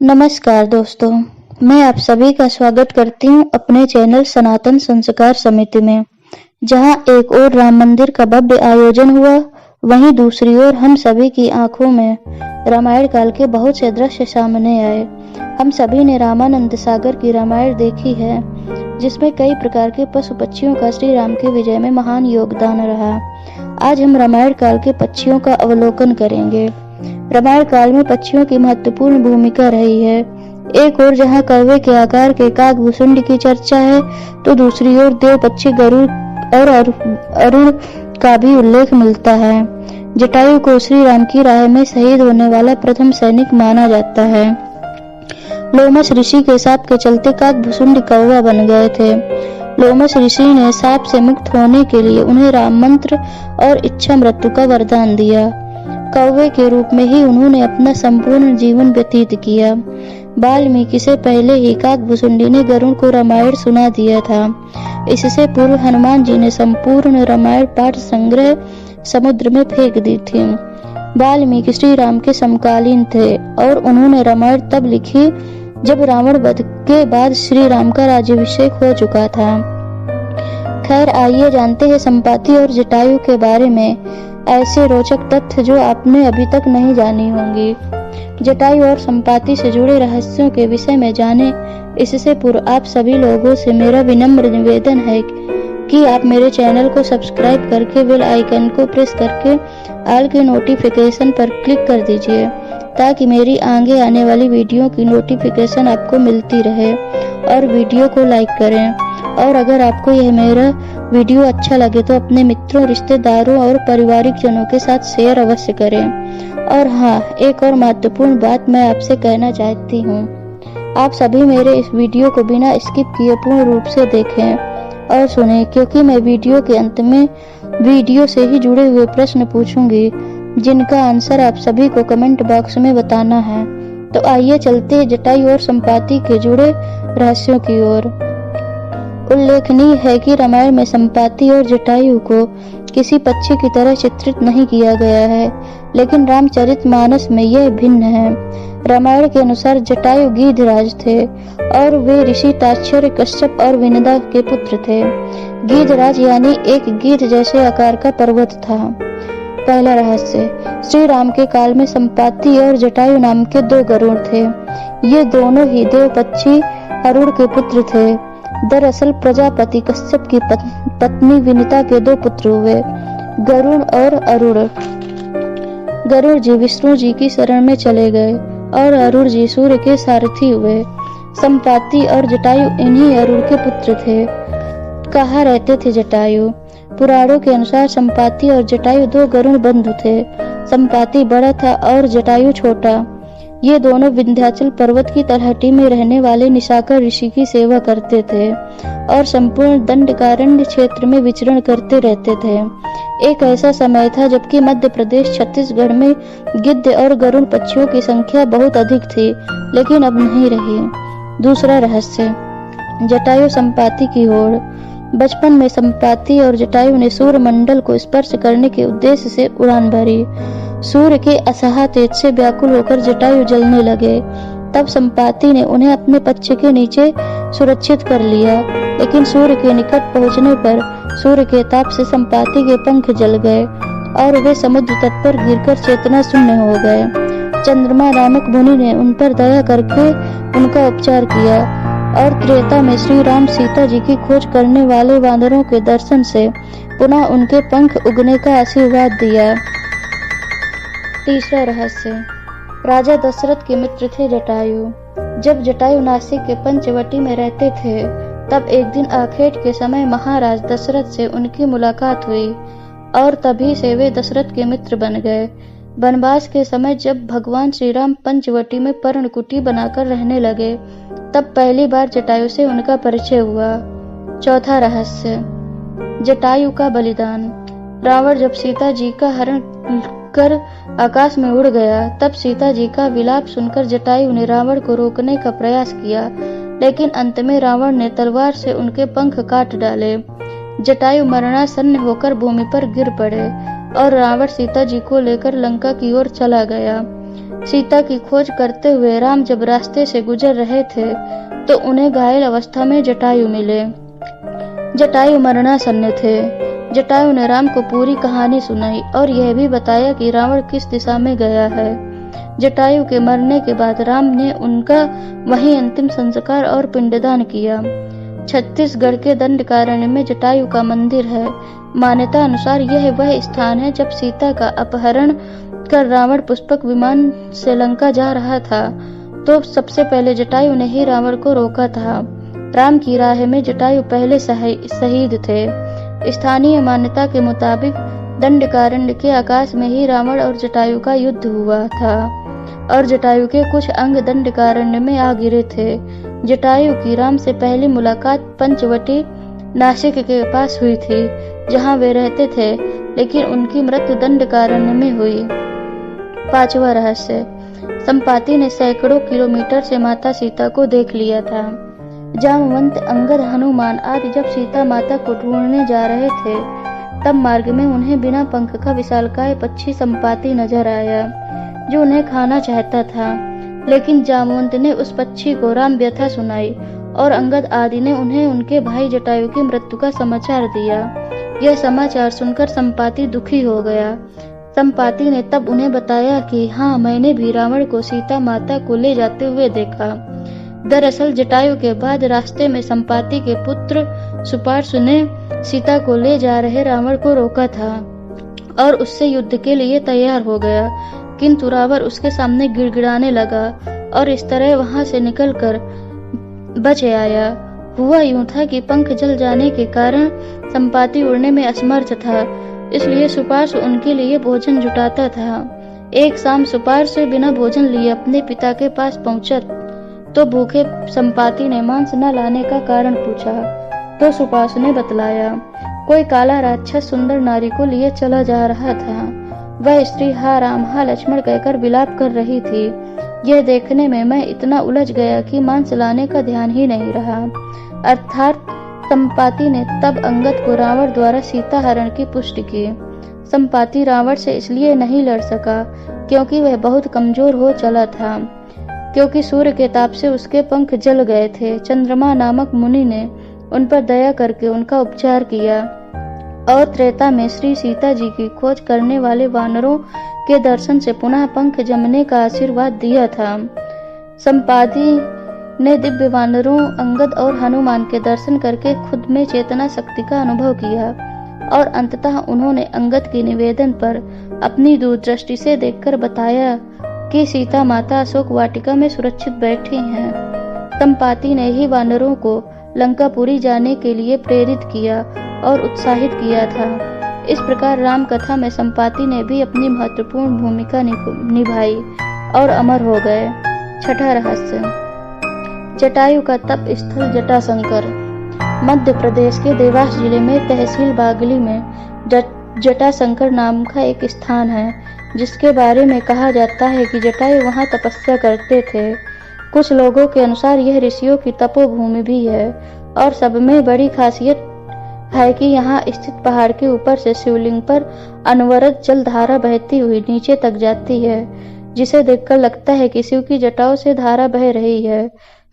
नमस्कार दोस्तों, मैं आप सभी का स्वागत करती हूँ अपने चैनल सनातन संस्कार समिति में। जहाँ एक ओर राम मंदिर का भव्य आयोजन हुआ, वहीं दूसरी ओर हम सभी की आंखों में रामायण काल के बहुत से दृश्य सामने आए। हम सभी ने रामानंद सागर की रामायण देखी है, जिसमें कई प्रकार के पशु पक्षियों का श्री राम की विजय में महान योगदान रहा। आज हम रामायण काल के पक्षियों का अवलोकन करेंगे। रामायण काल में पक्षियों की महत्वपूर्ण भूमिका रही है। एक ओर जहाँ कौवे के आकार के काकभुसुंड की चर्चा है, तो दूसरी ओर देव पक्षी गरुड़ और अरुण का भी उल्लेख मिलता है। जटायु को श्री राम की राह में शहीद होने वाला प्रथम सैनिक माना जाता है। लोमस ऋषि के शाप के चलते काकभुसुंड कौवा बन गए थे। लोमस ऋषि ने शाप से मुक्त होने के लिए उन्हें राम मंत्र और इच्छा मृत्यु का वरदान दिया। कौवे के रूप में ही उन्होंने अपना संपूर्ण जीवन व्यतीत किया। वाल्मीकि से पहले ही काकभुसुंडी ने गरुड़ को रामायण सुना दिया था। इससे पूर्व हनुमान जी ने संपूर्ण रामायण पाठ संग्रह समुद्र में फेंक दी थी। वाल्मीकि श्री राम के समकालीन थे और उन्होंने रामायण तब लिखी जब रावण वध के बाद श्री राम का राज्याभिषेक हो चुका था। खैर, आइए जानते हैं संपाति और जटायु के बारे में ऐसे रोचक तथ्य जो आपने अभी तक नहीं जानी होंगी। जटायु और संपाति से जुड़े रहस्यों के विषय में जाने इससे पूर्व आप सभी लोगों से मेरा विनम्र निवेदन है कि आप मेरे चैनल को सब्सक्राइब करके बेल आइकन को प्रेस करके ऑल के नोटिफिकेशन पर क्लिक कर दीजिए, ताकि मेरी आगे आने वाली वीडियो की नोटिफिकेशन आपको मिलती रहे। और वीडियो को लाइक करें, और अगर आपको यह मेरा वीडियो अच्छा लगे तो अपने मित्रों, रिश्तेदारों और पारिवारिक जनों के साथ शेयर अवश्य करें। और हाँ, एक और महत्वपूर्ण बात मैं आपसे कहना चाहती हूँ, आप सभी मेरे इस वीडियो को बिना स्किप किए पूर्ण रूप से देखें और सुने, क्योंकि मैं वीडियो के अंत में वीडियो से ही जुड़े हुए प्रश्न पूछूंगी, जिनका आंसर आप सभी को कमेंट बॉक्स में बताना है। तो आइए चलते हैं जटायु और संपाति के जुड़े रहस्यों की ओर। उल्लेखनीय है कि रामायण में संपाति और जटायु को किसी पक्षी की तरह चित्रित नहीं किया गया है, लेकिन रामचरितमानस में यह भिन्न है। रामायण के अनुसार जटायु गीधराज थे और वे ऋषि ताक्षर्य, कश्यप और विनदा के पुत्र थे। गीधराज यानी एक गीध जैसे आकार का पर्वत था। पहला रहस्य, श्री राम के काल में संपाति और जटायु नाम के दो गरुड़ थे। ये दोनों ही देव पक्षी अरुण के पुत्र थे। दरअसल प्रजापति कश्यप की पत्नी विनिता के दो पुत्र हुए, गरुड़ और अरुण। गरुड़ जी विष्णु जी की शरण में चले गए और अरुण जी सूर्य के सारथी हुए। संपाति और जटायु इन्हीं अरुण के पुत्र थे। कहाँ रहते थे जटायु? पुराणों के अनुसार संपाति और जटायु दो गरुड़ बंधु थे। संपाति बड़ा था और जटायु छोटा। ये दोनों विंध्याचल पर्वत की तलहटी में रहने वाले निशाकर ऋषि की सेवा करते थे और संपूर्ण दंडकारण्य क्षेत्र में विचरण करते रहते थे। एक ऐसा समय था जबकि मध्य प्रदेश, छत्तीसगढ़ में गिद्ध और गरुड़ पक्षियों की संख्या बहुत अधिक थी, लेकिन अब नहीं रही। दूसरा रहस्य, जटायु संपाति की होड़। बचपन में संपाति और जटायु ने सूर्य मंडल को स्पर्श करने के उद्देश्य से उड़ान भरी। सूर्य के असह्य तेज से व्याकुल होकर जटायु जलने लगे। तब संपाति ने उन्हें अपने पक्ष के नीचे सुरक्षित कर लिया, लेकिन सूर्य के निकट पहुंचने पर सूर्य के ताप से संपाति के पंख जल गए और वे समुद्र तट पर गिरकर चेतना शून्य हो गए। चंद्रमा नामक मुनि ने उन पर दया करके उनका उपचार किया और त्रेता में श्री राम सीता जी की खोज करने वाले वानरों के दर्शन से पुनः उनके पंख उगने का आशीर्वाद दिया। तीसरा रहस्य, राजा दशरथ के मित्र थे जटायु। जब जटायु नासिक के पंचवटी में रहते थे, तब एक दिन आखेट के समय महाराज दशरथ से उनकी मुलाकात हुई और तभी से वे दशरथ के मित्र बन गए। वनवास के समय जब भगवान श्री राम पंचवटी में पर्णकुटी बनाकर रहने लगे, तब पहली बार जटायु से उनका परिचय हुआ। चौथा रहस्य, जटायु का बलिदान। रावण जब सीता जी का हरण कर आकाश में उड़ गया, तब सीता जी का विलाप सुनकर जटायु ने रावण को रोकने का प्रयास किया, लेकिन अंत में रावण ने तलवार से उनके पंख काट डाले। जटायु मरणासन्न होकर भूमि पर गिर पड़े और रावण सीता जी को लेकर लंका की ओर चला गया। सीता की खोज करते हुए राम जब रास्ते से गुजर रहे थे तो उन्हें घायल अवस्था में जटायु मिले। जटायु मरणासन्न थे। जटायु ने राम को पूरी कहानी सुनाई और यह भी बताया कि रावण किस दिशा में गया है। जटायु के मरने के बाद राम ने उनका वहीं अंतिम संस्कार और पिंडदान किया। छत्तीसगढ़ के दंडकारण्य में जटायु का मंदिर है। मान्यता अनुसार यह वह स्थान है जब सीता का अपहरण कर रावण पुष्पक विमान से लंका जा रहा था तो सबसे पहले जटायु ने ही रावण को रोका था। राम की राह में जटायु पहले शहीद थे। स्थानीय मान्यता के मुताबिक दंडकारण्य के आकाश में ही रावण और जटायु का युद्ध हुआ था और जटायु के कुछ अंग दंडकारण्य में आ गिरे थे। जटायु की राम से पहली मुलाकात पंचवटी नासिक के पास हुई थी जहां वे रहते थे, लेकिन उनकी मृत्यु दंडकारण्य में हुई। पांचवा रहस्य, संपाति ने सैकड़ों किलोमीटर से माता सीता को देख लिया था। जामवंत, अंगद, हनुमान आदि जब सीता माता को ढूंढने जा रहे थे तब मार्ग में उन्हें बिना पंख का विशालकाय पक्षी संपाति नजर आया जो उन्हें खाना चाहता था। लेकिन जामवंत ने उस पक्षी को राम व्यथा सुनाई और अंगद आदि ने उन्हें उनके भाई जटायु की मृत्यु का समाचार दिया। यह समाचार सुनकर संपाति दुखी हो गया। संपाति ने तब उन्हें बताया कि हाँ, मैंने भी रावण को सीता माता को ले जाते हुए देखा। दरअसल जटायु के बाद रास्ते में संपाति के पुत्र सुपार्श्व ने सीता को ले जा रहे रावण को रोका था और उससे युद्ध के लिए तैयार हो गया, किंतु रावण उसके सामने गिड़गिड़ाने लगा और इस तरह वहां से निकलकर बच आया। हुआ यूं था कि पंख जल जाने के कारण संपाति उड़ने में असमर्थ था, इसलिए सुपार्श्व उनके लिए भोजन जुटाता था। एक शाम सुपार्श्व बिना भोजन लिए अपने पिता के पास पहुंचा तो भूखे संपाति ने मांस न लाने का कारण पूछा तो सुपार्श्व ने बतलाया कोई काला राक्षस सुंदर नारी को लिए चला जा रहा था। वह स्त्री हा राम हा लक्ष्मण कहकर विलाप कर रही थी। यह देखने में मैं इतना उलझ गया कि मांस लाने का ध्यान ही नहीं रहा। अर्थात संपाति ने तब अंगद को रावण द्वारा सीता हरण की पुष्टि की। संपाति रावण से इसलिए नहीं लड़ सका क्योंकि वह बहुत कमजोर हो चला था, क्योंकि सूर्य के ताप से उसके पंख जल गए थे। चंद्रमा नामक मुनि ने उन पर दया करके उनका उपचार किया और त्रेता में श्री सीता जी की खोज करने वाले वानरों के दर्शन से पुनः पंख जमने का आशीर्वाद दिया था। संपाति ने दिव्य वानरों अंगद और हनुमान के दर्शन करके खुद में चेतना शक्ति का अनुभव किया और अंततः उन्होंने अंगद के निवेदन पर अपनी दूरदृष्टि से देखकर बताया कि सीता माता अशोक वाटिका में सुरक्षित बैठी हैं। संपाति ने ही वानरों को लंकापुरी जाने के लिए प्रेरित किया और उत्साहित किया था। इस प्रकार राम कथा में संपाति ने भी अपनी महत्वपूर्ण भूमिका निभाई और अमर हो गए। छठा रहस्य, जटायु का तप स्थल जटाशंकर। मध्य प्रदेश के देवास जिले में तहसील बागली में जटाशंकर नाम का एक स्थान है जिसके बारे में कहा जाता है कि जटायु वहां तपस्या करते थे। कुछ लोगों के अनुसार यह ऋषियों की तपोभूमि भी है और सब में बड़ी खासियत है कि यहाँ स्थित पहाड़ के ऊपर से शिवलिंग पर अनवरत जल धारा बहती हुई नीचे तक जाती है, जिसे देखकर लगता है कि शिव की जटाओं से धारा बह रही है।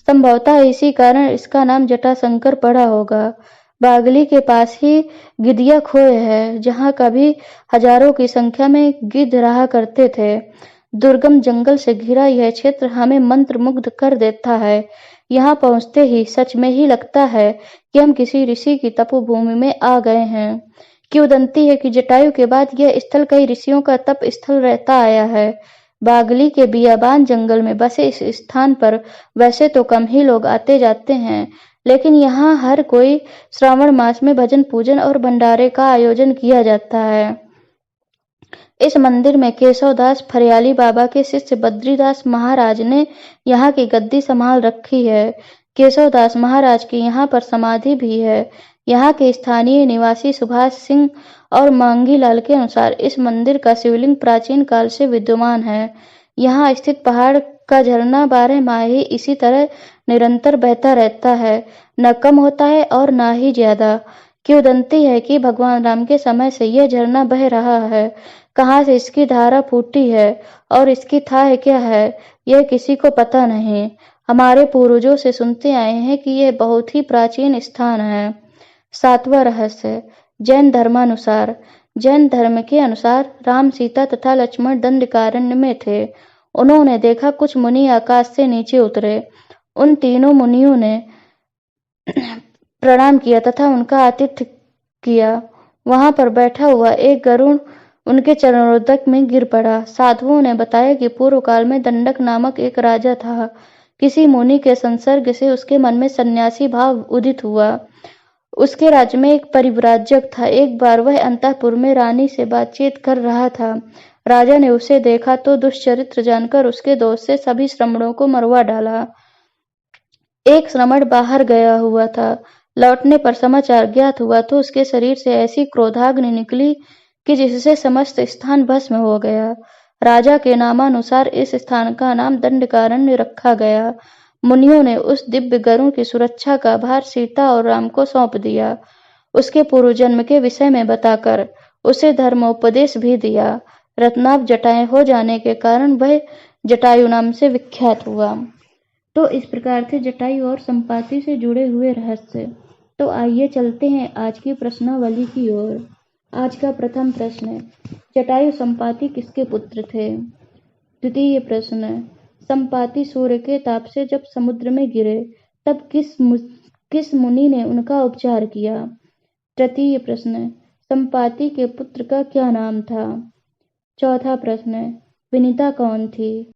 संभवतः इसी कारण इसका नाम जटाशंकर पड़ा होगा। बागली के पास ही गिदिया खोह है जहाँ कभी हजारों की संख्या में गिद्ध रहा करते थे। दुर्गम जंगल से घिरा यह क्षेत्र हमें मंत्रमुग्ध कर देता है। यहाँ पहुँचते ही सच में ही लगता है कि हम किसी ऋषि की तपोभूमि में आ गए हैं। किंवदंती है कि जटायु के बाद यह स्थल कई ऋषियों का तप स्थल रहता आया है। बागली के बियाबान जंगल में बसे इस स्थान पर वैसे तो कम ही लोग आते जाते हैं, लेकिन यहाँ हर कोई श्रावण मास में भजन पूजन और भंडारे का आयोजन किया जाता है। इस मंदिर में केशवदास फरियाली बाबा के शिष्य बद्रीदास महाराज ने यहाँ की गद्दी संभाल रखी है। केशवदास महाराज की यहाँ पर समाधि भी है। यहाँ के स्थानीय निवासी सुभाष सिंह और मांगीलाल के अनुसार इस मंदिर का शिवलिंग प्राचीन काल से विद्यमान है। यहाँ स्थित पहाड़ का झरना 12 माह ही इसी तरह निरंतर बहता रहता है, न कम होता है और न ही ज्यादा। किंवदंती है कि भगवान राम के समय से यह झरना बह रहा है। कहाँ से इसकी धारा फूटी है और इसकी थाह क्या है, यह किसी को पता नहीं। हमारे पूर्वजों से सुनते आए हैं कि यह बहुत ही प्राचीन स्थान है। 7वां रहस्य, जैन धर्मानुसार। जैन धर्म के अनुसार राम, सीता तथा लक्ष्मण दंडकारण्य में थे। उन्होंने देखा कुछ मुनि आकाश से नीचे उतरे। उन तीनों मुनियों ने प्रणाम किया तथा उनका आतिथ्य किया। वहां पर बैठा हुआ एक गरुड़ उनके चरणोदक में गिर पड़ा। साधुओं ने बताया कि पूर्व काल में दंडक नामक एक राजा था। किसी मुनि के संसर्ग से उसके मन में सन्यासी भाव उदित हुआ। उसके राज्य में एक परिव्राजक था। एक बार वह अंतःपुर में रानी से बातचीत कर रहा था। राजा ने उसे देखा तो दुष्चरित्र जानकर उसके दोष से सभी श्रमणों को मरवा डाला। एक श्रमण बाहर गया हुआ था। लौटने पर समाचार ज्ञात हुआ तो उसके शरीर से ऐसी क्रोधाग्नि निकली कि जिससे समस्त स्थान भस्म हो गया। राजा के नामानुसार इस स्थान का नाम दंडकारण्य रखा गया। मुनियों ने उस दिव्य गरुड़ की सुरक्षा का भार सीता और राम को सौंप दिया। उसके पूर्व जन्म के विषय में बताकर उसे धर्मोपदेश भी दिया। रत्नाभ जटाएं हो जाने के कारण वह जटायु नाम से विख्यात हुआ। तो इस प्रकार थे जटायु और संपाति से जुड़े हुए रहस्य। तो आइए चलते हैं आज की प्रश्नावली की ओर। आज का प्रथम प्रश्न, जटायु संपाति किसके पुत्र थे? द्वितीय प्रश्न, संपाति सूर्य के ताप से जब समुद्र में गिरे तब किस मुनि ने उनका उपचार किया? तृतीय प्रश्न, संपाति के पुत्र का क्या नाम था? चौथा प्रश्न, विनीता कौन थी?